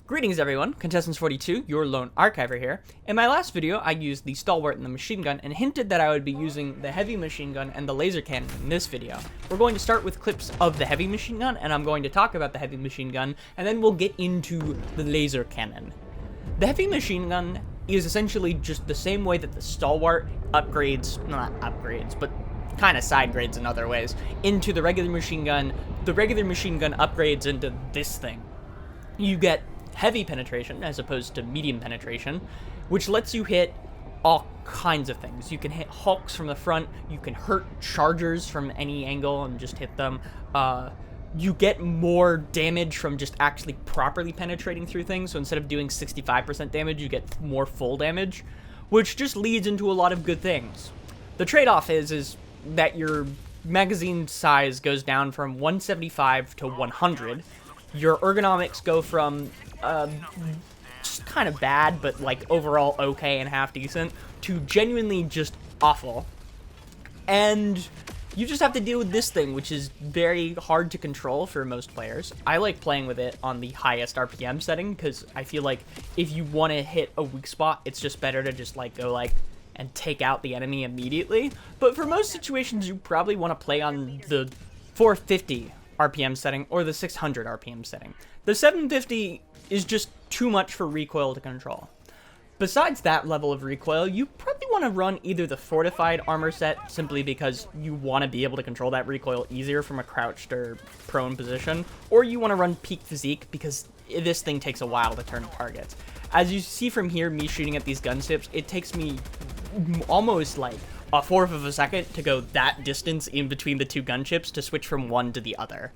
Greetings everyone, Contestants42, your lone archiver here. In my last video, I used the stalwart and the machine gun and hinted that I would be using the heavy machine gun and the laser cannon in this video. We're going to start with clips of the heavy machine gun, and I'm going to talk about the heavy machine gun, and then we'll get into the laser cannon. The heavy machine gun is essentially just the same way that the stalwart upgrades, not upgrades, but kind of side grades in other ways, into the regular machine gun. The regular machine gun upgrades into this thing. You get heavy penetration as opposed to medium penetration, which lets you hit all kinds of things. You can hit hulks from the front, you can hurt chargers from any angle and just hit them. You get more damage from just actually properly penetrating through things, so instead of doing 65% damage, you get more full damage, which just leads into a lot of good things. The trade-off is that your magazine size goes down from 175 to 100. Your ergonomics go from just kind of bad, but like overall okay and half decent, to genuinely just awful. And you just have to deal with this thing, which is very hard to control for most players. I like playing with it on the highest RPM setting, because I feel like if you want to hit a weak spot, it's just better to just like go like and take out the enemy immediately. But for most situations, you probably want to play on the 450 RPM setting or the 600 RPM setting. The 750 is just too much for recoil to control. Besides that level of recoil, you probably want to run either the fortified armor set, simply because you want to be able to control that recoil easier from a crouched or prone position, or you want to run peak physique, because this thing takes a while to turn targets. As you see from here, me shooting at these gun tips, it takes me almost like a fourth of a second to go that distance in between the two gun chips to switch from one to the other.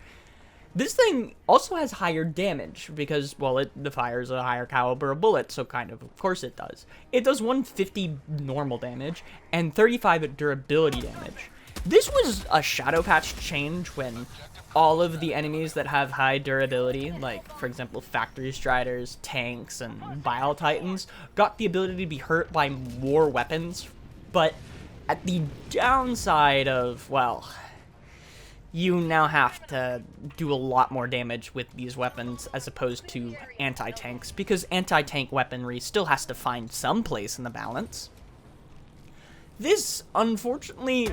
This thing also has higher damage because, well, it fires a higher caliber of bullet, so kind of course it does. It does 150 normal damage and 35 durability damage. This was a shadow patch change when all of the enemies that have high durability, like, for example, Factory Striders, tanks, and Bile Titans, got the ability to be hurt by more weapons, but at the downside of, well, you now have to do a lot more damage with these weapons as opposed to anti-tanks, because anti-tank weaponry still has to find some place in the balance. This, unfortunately,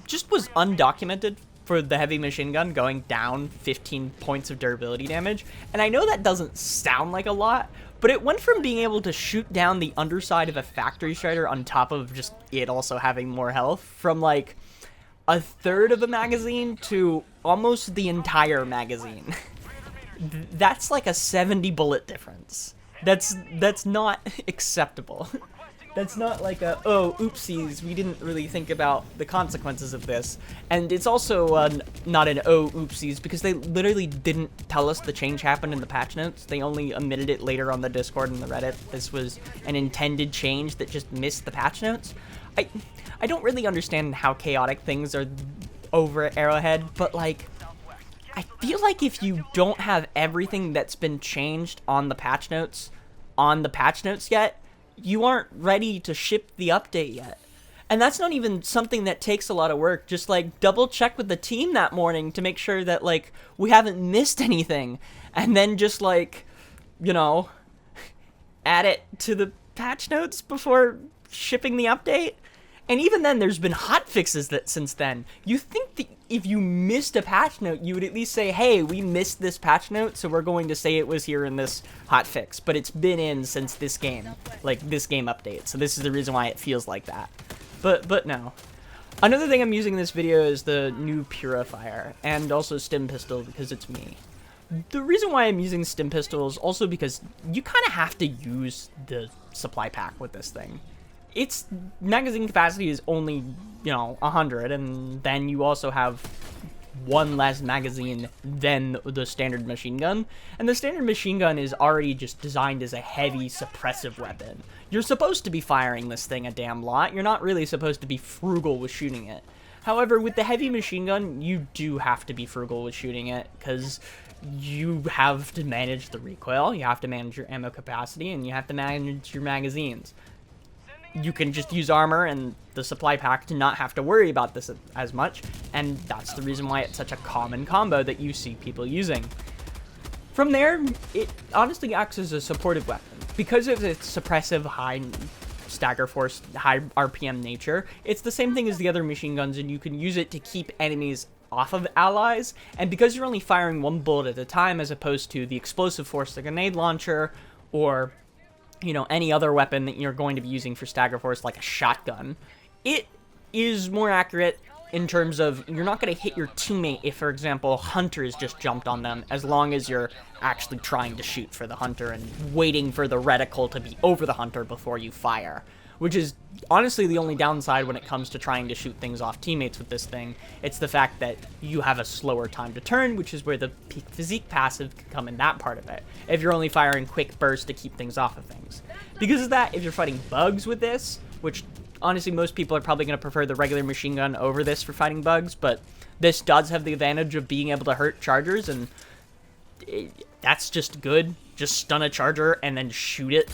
just was undocumented for the heavy machine gun, going down 15 points of durability damage, and I know that doesn't sound like a lot, but it went from being able to shoot down the underside of a Factory Strider on top of just it also having more health, from like a third of a magazine to almost the entire magazine. That's like a 70 bullet difference. That's not acceptable. That's not like a, oh, oopsies, we didn't really think about the consequences of this. And it's also not an oh, oopsies, because they literally didn't tell us the change happened in the patch notes. They only omitted it later on the Discord and the Reddit. This was an intended change that just missed the patch notes. I don't really understand how chaotic things are over at Arrowhead, but like, I feel like if you don't have everything that's been changed on the patch notes yet, you aren't ready to ship the update yet. And that's not even something that takes a lot of work. Just like double check with the team that morning to make sure that like we haven't missed anything, and then just like, you know, add it to the patch notes before shipping the update. And even then, there's been hot fixes that since then. You think that if you missed a patch note, you would at least say, hey, we missed this patch note, so we're going to say it was here in this hot fix. But it's been in since this game, like this game update. So this is the reason why it feels like that. But no. Another thing I'm using in this video is the new Purifier, and also Stim Pistol, because it's me. The reason why I'm using Stim Pistol is also because you kind of have to use the supply pack with this thing. Its magazine capacity is only, you know, 100, and then you also have one less magazine than the standard machine gun, and the standard machine gun is already just designed as a heavy suppressive weapon. You're supposed to be firing this thing a damn lot. You're not really supposed to be frugal with shooting it. However, with the heavy machine gun, you do have to be frugal with shooting it, because you have to manage the recoil, you have to manage your ammo capacity, and you have to manage your magazines. You can just use armor and the supply pack to not have to worry about this as much, and that's the reason why it's such a common combo that you see people using. From there, it honestly acts as a supportive weapon. Because of its suppressive, high stagger force, high RPM nature, it's the same thing as the other machine guns, and you can use it to keep enemies off of allies, and because you're only firing one bullet at a time as opposed to the explosive force, the grenade launcher, or, you know, any other weapon that you're going to be using for stagger force, like a shotgun, it is more accurate in terms of you're not going to hit your teammate if, for example, hunters just jumped on them, as long as you're actually trying to shoot for the hunter and waiting for the reticle to be over the hunter before you fire, which is honestly the only downside when it comes to trying to shoot things off teammates with this thing. It's the fact that you have a slower time to turn, which is where the peak physique passive can come in that part of it, if you're only firing quick bursts to keep things off of things. Because of that, if you're fighting bugs with this, which honestly most people are probably going to prefer the regular machine gun over this for fighting bugs, but this does have the advantage of being able to hurt chargers, and that's just good. Just stun a charger and then shoot it.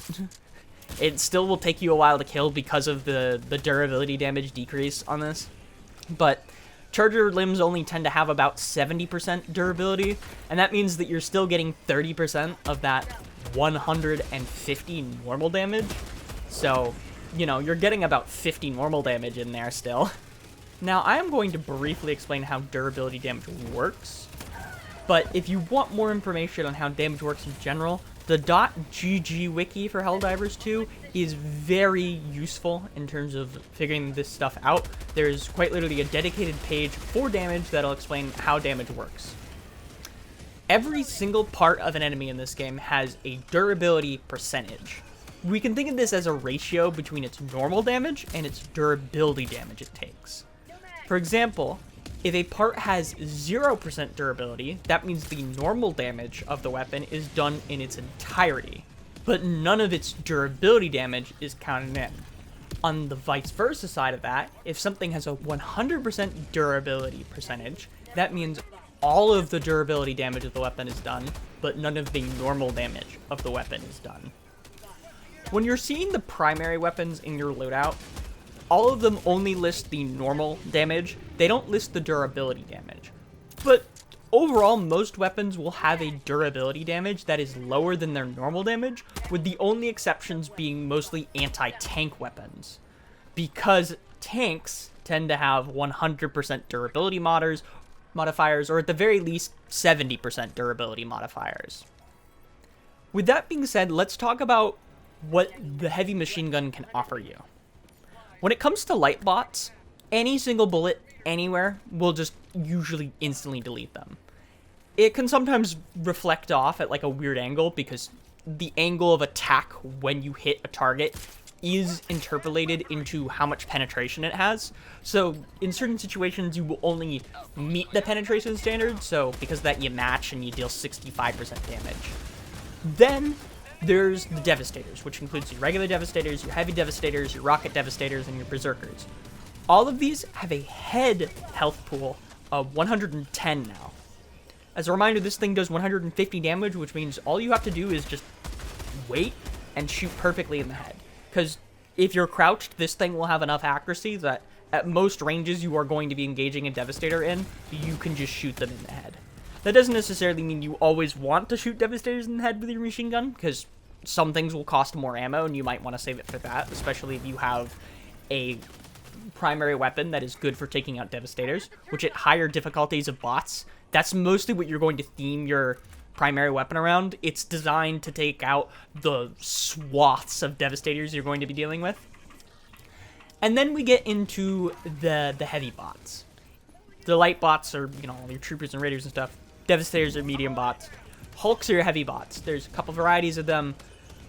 It still will take you a while to kill because of the durability damage decrease on this. But charger limbs only tend to have about 70% durability, and that means that you're still getting 30% of that 150 normal damage. So, you know, you're getting about 50 normal damage in there still. Now, I am going to briefly explain how durability damage works. But if you want more information on how damage works in general, the .gg wiki for Helldivers 2 is very useful in terms of figuring this stuff out. There's quite literally a dedicated page for damage that'll explain how damage works. Every single part of an enemy in this game has a durability percentage. We can think of this as a ratio between its normal damage and its durability damage it takes. For example, if a part has 0% durability, that means the normal damage of the weapon is done in its entirety, but none of its durability damage is counted in. On the vice versa side of that, if something has a 100% durability percentage, that means all of the durability damage of the weapon is done, but none of the normal damage of the weapon is done. When you're seeing the primary weapons in your loadout, all of them only list the normal damage. They don't list the durability damage. But overall, most weapons will have a durability damage that is lower than their normal damage, with the only exceptions being mostly anti-tank weapons. Because tanks tend to have 100% durability modifiers, or at the very least, 70% durability modifiers. With that being said, let's talk about what the heavy machine gun can offer you. When it comes to light bots, any single bullet anywhere will just usually instantly delete them. It can sometimes reflect off at like a weird angle because the angle of attack when you hit a target is interpolated into how much penetration it has. So in certain situations you will only meet the penetration standard, so because of that you match and you deal 65% damage. Then there's the Devastators, which includes your regular Devastators, your heavy Devastators, your rocket Devastators, and your Berserkers. All of these have a head health pool of 110 now. As a reminder, this thing does 150 damage, which means all you have to do is just wait and shoot perfectly in the head. Because if you're crouched, this thing will have enough accuracy that at most ranges you are going to be engaging a Devastator in, you can just shoot them in the head. That doesn't necessarily mean you always want to shoot Devastators in the head with your machine gun, because some things will cost more ammo, and you might want to save it for that, especially if you have a primary weapon that is good for taking out Devastators, which at higher difficulties of bots, that's mostly what you're going to theme your primary weapon around. It's designed to take out the swaths of Devastators you're going to be dealing with. And then we get into the heavy bots. The light bots are, you know, your troopers and raiders and stuff. Devastators are medium bots. Hulks are your heavy bots. There's a couple varieties of them.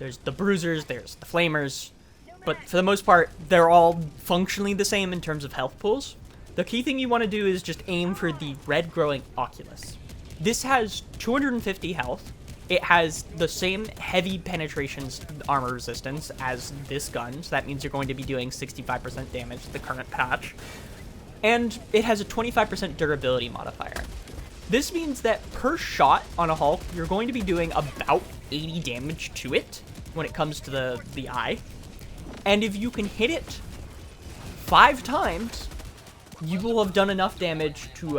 There's the bruisers, there's the flamers, but for the most part, they're all functionally the same in terms of health pools. The key thing you want to do is just aim for the red growing Oculus. This has 250 health. It has the same heavy penetration armor resistance as this gun, so that means you're going to be doing 65% damage to the current patch. And it has a 25% durability modifier. This means that per shot on a Hulk, you're going to be doing about 80 damage to it when it comes to the eye. And if you can hit it 5 times, you will have done enough damage to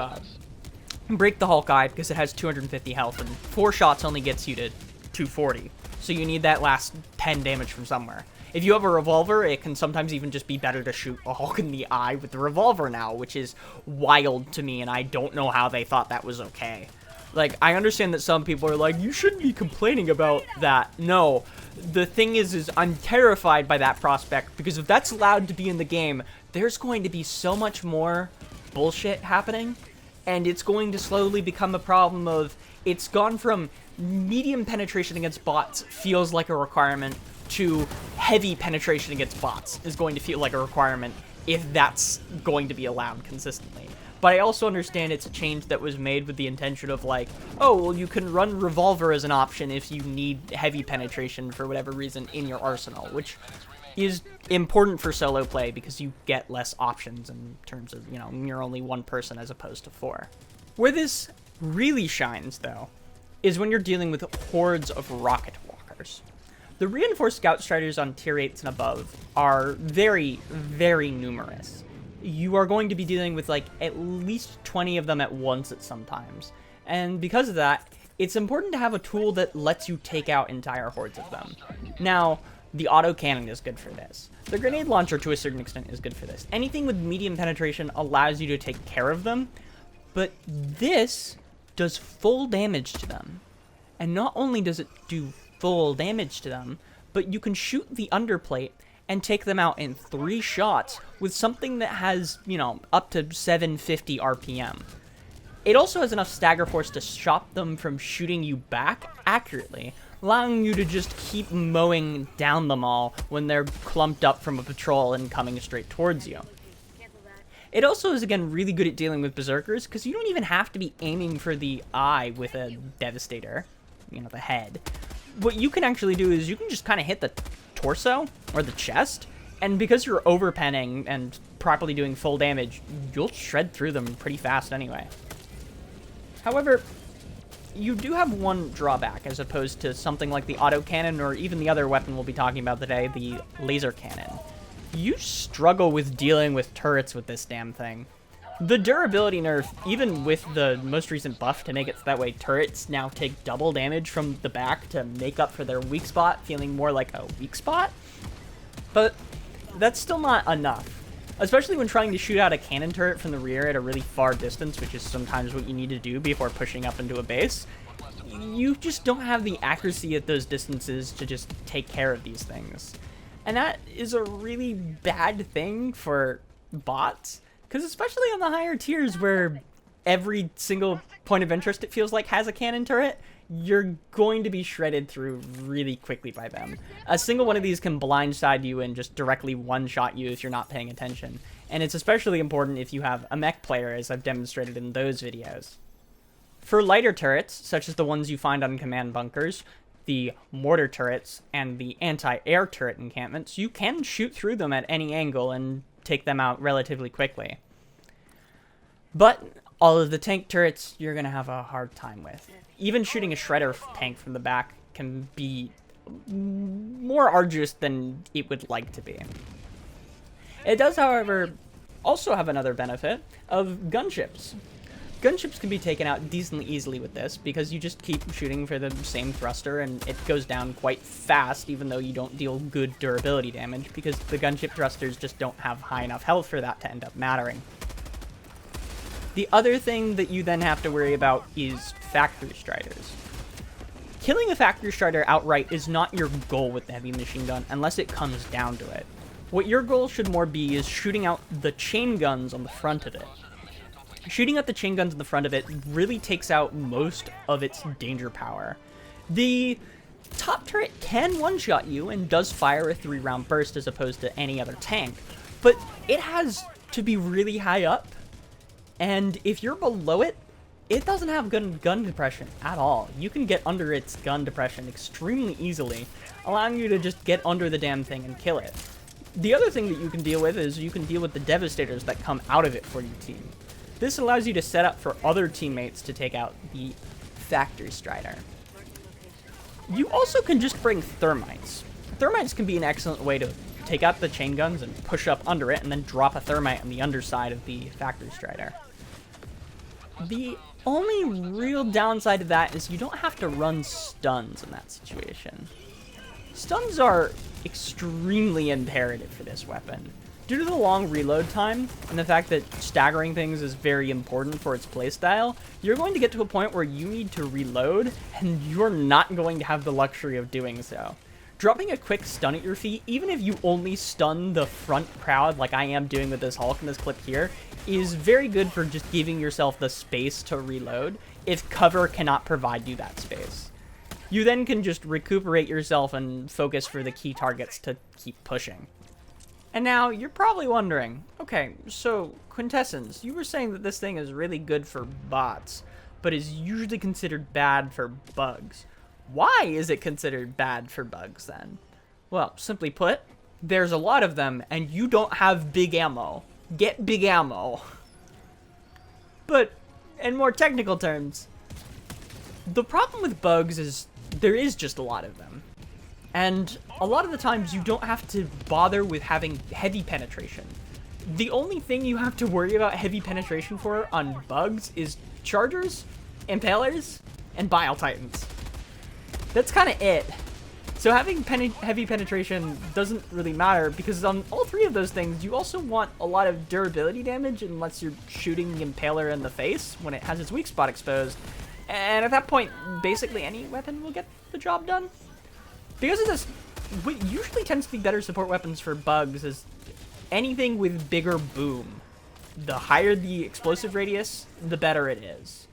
break the Hawkeye because it has 250 health, and 4 shots only gets you to 240. So you need that last 10 damage from somewhere. If you have a revolver, it can sometimes even just be better to shoot a Hulk in the eye with the revolver now, which is wild to me, and I don't know how they thought that was okay. Like, I understand that some people are like, you shouldn't be complaining about that. No, the thing is I'm terrified by that prospect, because if that's allowed to be in the game, there's going to be so much more bullshit happening, and it's going to slowly become a problem of, it's gone from medium penetration against bots feels like a requirement to heavy penetration against bots is going to feel like a requirement if that's going to be allowed consistently. But I also understand it's a change that was made with the intention of like, oh, well, you can run revolver as an option if you need heavy penetration for whatever reason in your arsenal, which is important for solo play because you get less options in terms of, you know, you're only one person as opposed to 4. Where this really shines, though, is when you're dealing with hordes of rocket walkers. The reinforced scout striders on tier 8s and above are very, very numerous. You are going to be dealing with like at least 20 of them at once at some times. And because of that, it's important to have a tool that lets you take out entire hordes of them. Now, the autocannon is good for this. The grenade launcher to a certain extent is good for this. Anything with medium penetration allows you to take care of them, but this does full damage to them. And not only does it do full damage to them, but you can shoot the underplate and take them out in 3 shots with something that has, you know, up to 750 RPM. It also has enough stagger force to stop them from shooting you back accurately, allowing you to just keep mowing down them all when they're clumped up from a patrol and coming straight towards you. It also is, again, really good at dealing with berserkers, because you don't even have to be aiming for the eye with a Devastator, you know, the head. What you can actually do is you can just kind of hit the torso or the chest, and because you're overpenning and properly doing full damage, you'll shred through them pretty fast anyway. However, you do have one drawback as opposed to something like the autocannon or even the other weapon we'll be talking about today, the laser cannon. You struggle with dealing with turrets with this damn thing. The durability nerf, even with the most recent buff to make it so that way turrets now take double damage from the back to make up for their weak spot, feeling more like a weak spot. But that's still not enough, especially when trying to shoot out a cannon turret from the rear at a really far distance, which is sometimes what you need to do before pushing up into a base. You just don't have the accuracy at those distances to just take care of these things. And that is a really bad thing for bots. Because especially on the higher tiers where every single point of interest, it feels like, has a cannon turret, you're going to be shredded through really quickly by them. A single one of these can blindside you and just directly one-shot you if you're not paying attention. And it's especially important if you have a mech player, as I've demonstrated in those videos. For lighter turrets, such as the ones you find on command bunkers, the mortar turrets, and the anti-air turret encampments, you can shoot through them at any angle and take them out relatively quickly. But all of the tank turrets you're going to have a hard time with. Even shooting a shredder tank from the back can be more arduous than it would like to be. It does, however, also have another benefit of gunships. Gunships can be taken out decently easily with this because you just keep shooting for the same thruster and it goes down quite fast even though you don't deal good durability damage because the gunship thrusters just don't have high enough health for that to end up mattering. The other thing that you then have to worry about is factory striders. Killing a factory strider outright is not your goal with the heavy machine gun unless it comes down to it. What your goal should more be is shooting out the chain guns on the front of it. Shooting at the chain guns in the front of it really takes out most of its danger power. The top turret can one-shot you and does fire a 3-round burst as opposed to any other tank, but it has to be really high up, and if you're below it, it doesn't have gun depression at all. You can get under its gun depression extremely easily, allowing you to just get under the damn thing and kill it. The other thing that you can deal with is you can deal with the devastators that come out of it for your team. This allows you to set up for other teammates to take out the factory strider. You also can just bring thermites. Thermites can be an excellent way to take out the chain guns and push up under it and then drop a thermite on the underside of the factory strider. The only real downside to that is you don't have to run stuns in that situation. Stuns are extremely imperative for this weapon. Due to the long reload time, and the fact that staggering things is very important for its playstyle, you're going to get to a point where you need to reload, and you're not going to have the luxury of doing so. Dropping a quick stun at your feet, even if you only stun the front crowd like I am doing with this Hulk in this clip here, is very good for just giving yourself the space to reload if cover cannot provide you that space. You then can just recuperate yourself and focus for the key targets to keep pushing. And now, you're probably wondering, okay, so, Quintessence, you were saying that this thing is really good for bots, but is usually considered bad for bugs. Why is it considered bad for bugs, then? Well, simply put, there's a lot of them, and you don't have big ammo. Get big ammo. But, in more technical terms, the problem with bugs is there is just a lot of them. And a lot of the times you don't have to bother with having heavy penetration. The only thing you have to worry about heavy penetration for on bugs is chargers, impalers, and bile titans. That's kind of it. So having heavy penetration doesn't really matter because on all three of those things you also want a lot of durability damage unless you're shooting the impaler in the face when it has its weak spot exposed. And at that point, basically any weapon will get the job done. Because of this, what usually tends to be better support weapons for bugs is anything with bigger boom. The higher the explosive radius, the better it is.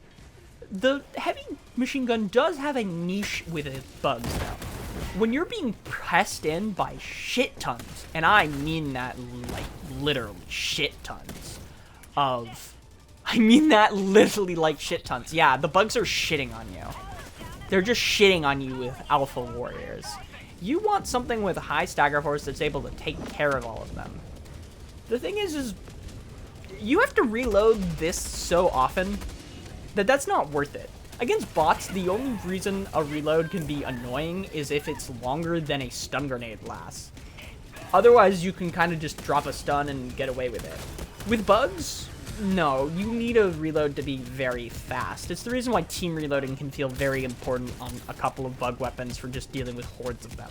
The heavy machine gun does have a niche with its bugs, though. When you're being pressed in by shit tons, and I mean that like literally shit tons like shit tons. Yeah, the bugs are shitting on you. They're just shitting on you with alpha warriors. You want something with a high stagger force that's able to take care of all of them. The thing is you have to reload this so often that that's not worth it. Against bots, the only reason a reload can be annoying is if it's longer than a stun grenade lasts. Otherwise, you can kind of just drop a stun and get away with it. With bugs, no, you need a reload to be very fast. It's the reason why team reloading can feel very important on a couple of bug weapons for just dealing with hordes of them.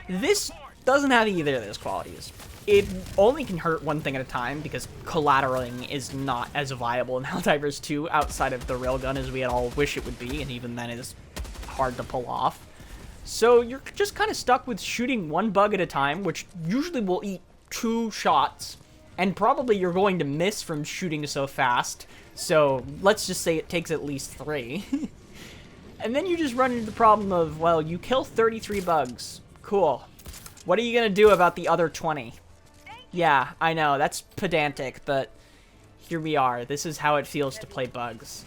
This doesn't have either of those qualities. It only can hurt one thing at a time because collateraling is not as viable in Helldivers 2 outside of the railgun as we all wish it would be, and even then it is hard to pull off. So you're just kind of stuck with shooting one bug at a time, which usually will eat 2 shots. And probably you're going to miss from shooting so fast, so let's just say it takes at least 3. And then you just run into the problem of, well, you kill 33 bugs. Cool. What are you going to do about the other 20? Yeah, I know, that's pedantic, but here we are. This is how it feels to play bugs.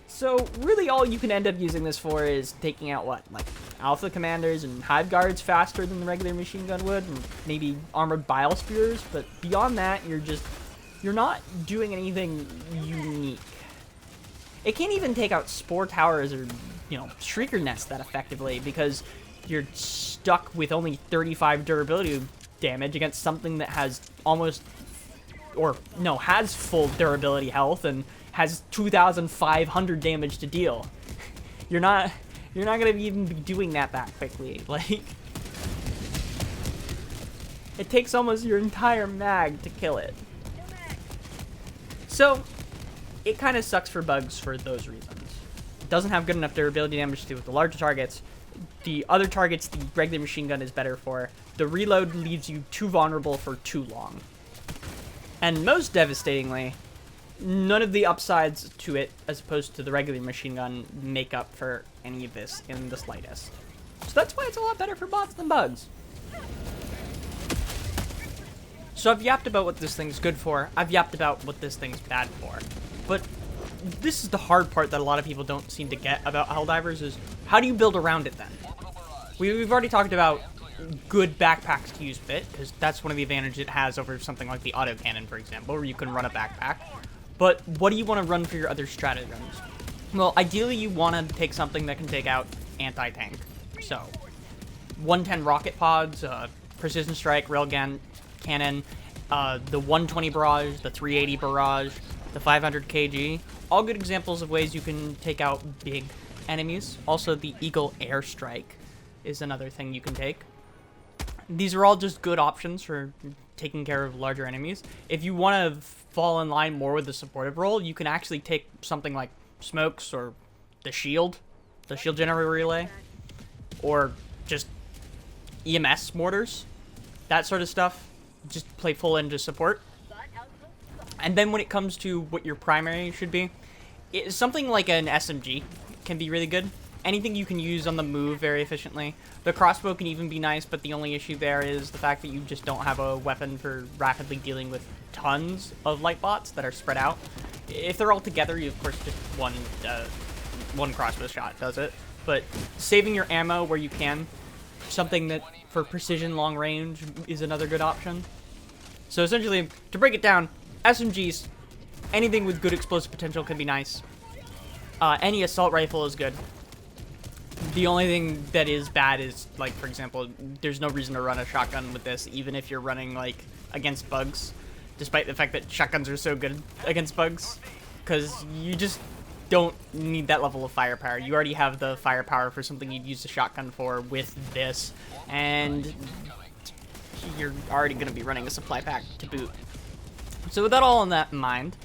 So, really all you can end up using this for is taking out, what, like, alpha commanders and hive guards faster than the regular machine gun would, and maybe armored bile spears, but beyond that, you're not doing anything unique. It can't even take out spore towers or, you know, shrieker nests that effectively, because you're stuck with only 35 durability damage against something that has has full durability health and has 2,500 damage to deal. You're not gonna even be doing that quickly. Like, it takes almost your entire mag to kill it. So, it kind of sucks for bugs for those reasons. It doesn't have good enough durability damage to do with the larger targets. The other targets, the regular machine gun is better for. The reload leaves you too vulnerable for too long. And most devastatingly, none of the upsides to it, as opposed to the regular machine gun, make up for any of this in the slightest. So that's why it's a lot better for bots than bugs. So I've yapped about what this thing's good for. I've yapped about what this thing's bad for. But this is the hard part that a lot of people don't seem to get about Helldivers is, how do you build around it then? We've already talked about good backpacks to use with it, because that's one of the advantages it has over something like the autocannon, for example, where you can run a backpack. But what do you want to run for your other stratagems? Well, ideally you want to take something that can take out anti-tank. So, 110 rocket pods, precision strike, railgun cannon, the 120 barrage, the 380 barrage. the 500 kg. All good examples of ways you can take out big enemies. Also, the Eagle Airstrike is another thing you can take. These are all just good options for taking care of larger enemies. If you want to fall in line more with the supportive role, you can actually take something like Smokes or the shield generator relay, or just EMS mortars, that sort of stuff. Just play full into support. And then when it comes to what your primary should be, something like an SMG can be really good. Anything you can use on the move very efficiently. The crossbow can even be nice, but the only issue there is the fact that you just don't have a weapon for rapidly dealing with tons of light bots that are spread out. If they're all together, you of course just one crossbow shot does it. But saving your ammo where you can, something that for precision long range is another good option. So essentially, to break it down, SMGs, anything with good explosive potential can be nice. Any assault rifle is good. The only thing that is bad is, like, for example, there's no reason to run a shotgun with this, even if you're running, like, against bugs, despite the fact that shotguns are so good against bugs, because you just don't need that level of firepower. You already have the firepower for something you'd use a shotgun for with this, and you're already going to be running a supply pack to boot. So with that all in that in mind,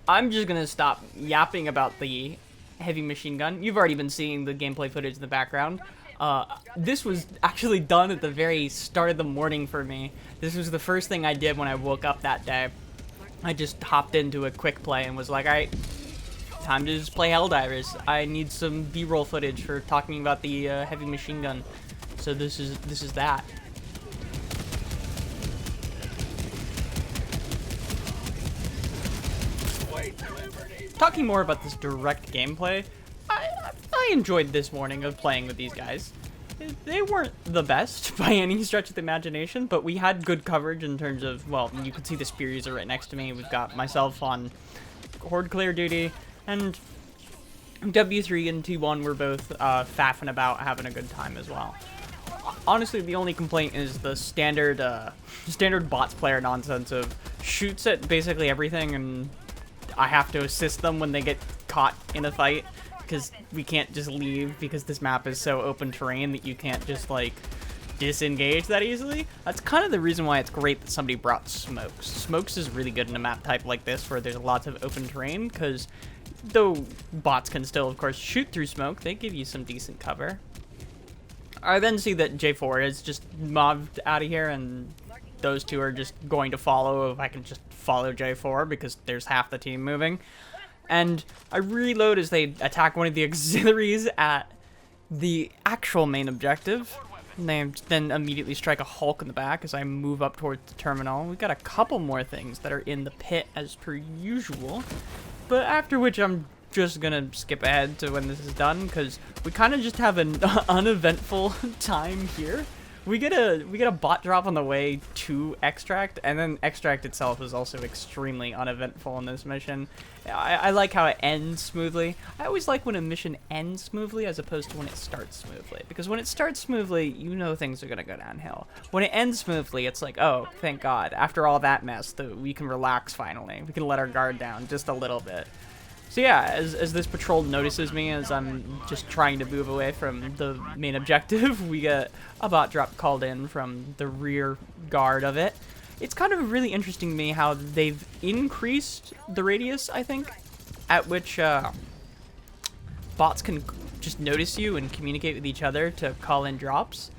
I'm just going to stop yapping about the heavy machine gun. You've already been seeing the gameplay footage in the background. This was actually done at the very start of the morning for me. This was the first thing I did when I woke up that day. I just hopped into a quick play and was like, alright, time to just play Helldivers. I need some B-roll footage for talking about the heavy machine gun. So this is that. Talking more about this direct gameplay, I enjoyed this morning of playing with these guys. They weren't the best by any stretch of the imagination, but we had good coverage in terms of, well, you can see the spear user right next to me. We've got myself on Horde clear duty, and W3 and T1 were both faffing about, having a good time as well. Honestly, the only complaint is the standard bots player nonsense of shoots at basically everything, and I have to assist them when they get caught in a fight, because we can't just leave because this map is so open terrain that you can't just, like, disengage that easily. That's kind of the reason why it's great that somebody brought Smokes. Smokes is really good in a map type like this where there's lots of open terrain, because though bots can still, of course, shoot through smoke, they give you some decent cover. I then see that J4 is just mobbed out of here, and those two are just going to follow if I can just follow J4 because there's half the team moving. And I reload as they attack one of the auxiliaries at the actual main objective. And they then immediately strike a Hulk in the back as I move up towards the terminal. We've got a couple more things that are in the pit as per usual. But after which I'm just gonna skip ahead to when this is done, because we kind of just have an uneventful time here. We get a bot drop on the way to Extract, and then Extract itself is also extremely uneventful in this mission. I like how it ends smoothly. I always like when a mission ends smoothly as opposed to when it starts smoothly, because when it starts smoothly, you know things are gonna go downhill. When it ends smoothly, it's like, oh, thank God, after all that mess, we can relax finally. We can let our guard down just a little bit. So yeah, as this patrol notices me as I'm just trying to move away from the main objective, we get a bot drop called in from the rear guard of it. It's kind of really interesting to me how they've increased the radius, I think, at which bots can just notice you and communicate with each other to call in drops.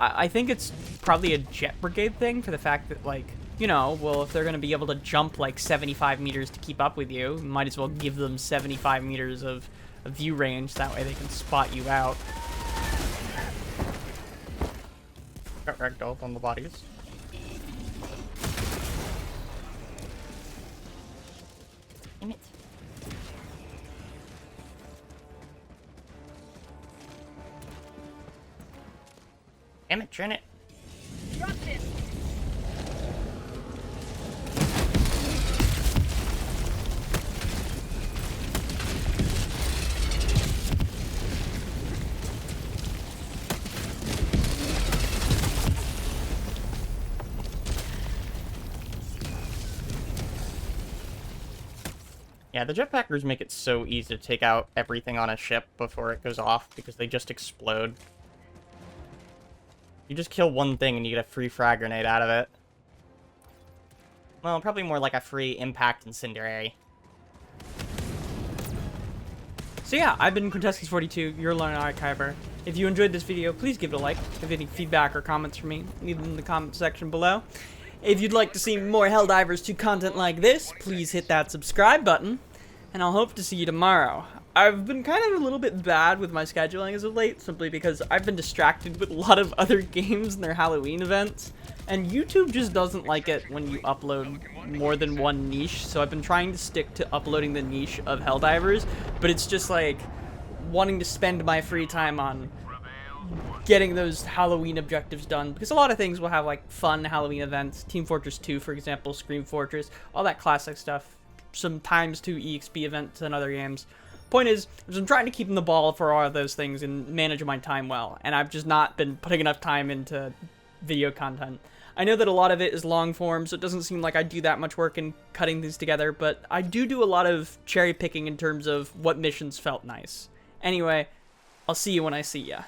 I think it's probably a jet brigade thing for the fact that, like, you know, well, if they're going to be able to jump like 75 meters to keep up with you, you might as well give them 75 meters of view range. That way they can spot you out. Got ragdolled on the bodies. Damn it. Damn it, Trinit. Dropped it. Yeah, the jetpackers make it so easy to take out everything on a ship before it goes off, because they just explode. You just kill one thing and you get a free frag grenade out of it. Well, probably more like a free impact incendiary. So yeah, I've been Quintessence42, your Lone Archiver. If you enjoyed this video, please give it a like. If you have any feedback or comments for me, leave them in the comment section below. If you'd like to see more Helldivers 2 content like this, please hit that subscribe button, and I'll hope to see you tomorrow. I've been kind of a little bit bad with my scheduling as of late, simply because I've been distracted with a lot of other games and their Halloween events, and YouTube just doesn't like it when you upload more than one niche, so I've been trying to stick to uploading the niche of Helldivers, but it's just like wanting to spend my free time on getting those Halloween objectives done, because a lot of things will have like fun Halloween events. Team Fortress 2, for example, Scream Fortress, all that classic stuff. Some times 2 EXP events and other games. Point is I'm trying to keep in the ball for all of those things and manage my time well, and I've just not been putting enough time into video content. I know that a lot of it is long form, so it doesn't seem like I do that much work in cutting these together, but I do a lot of cherry picking in terms of what missions felt nice. Anyway, I'll see you when I see ya.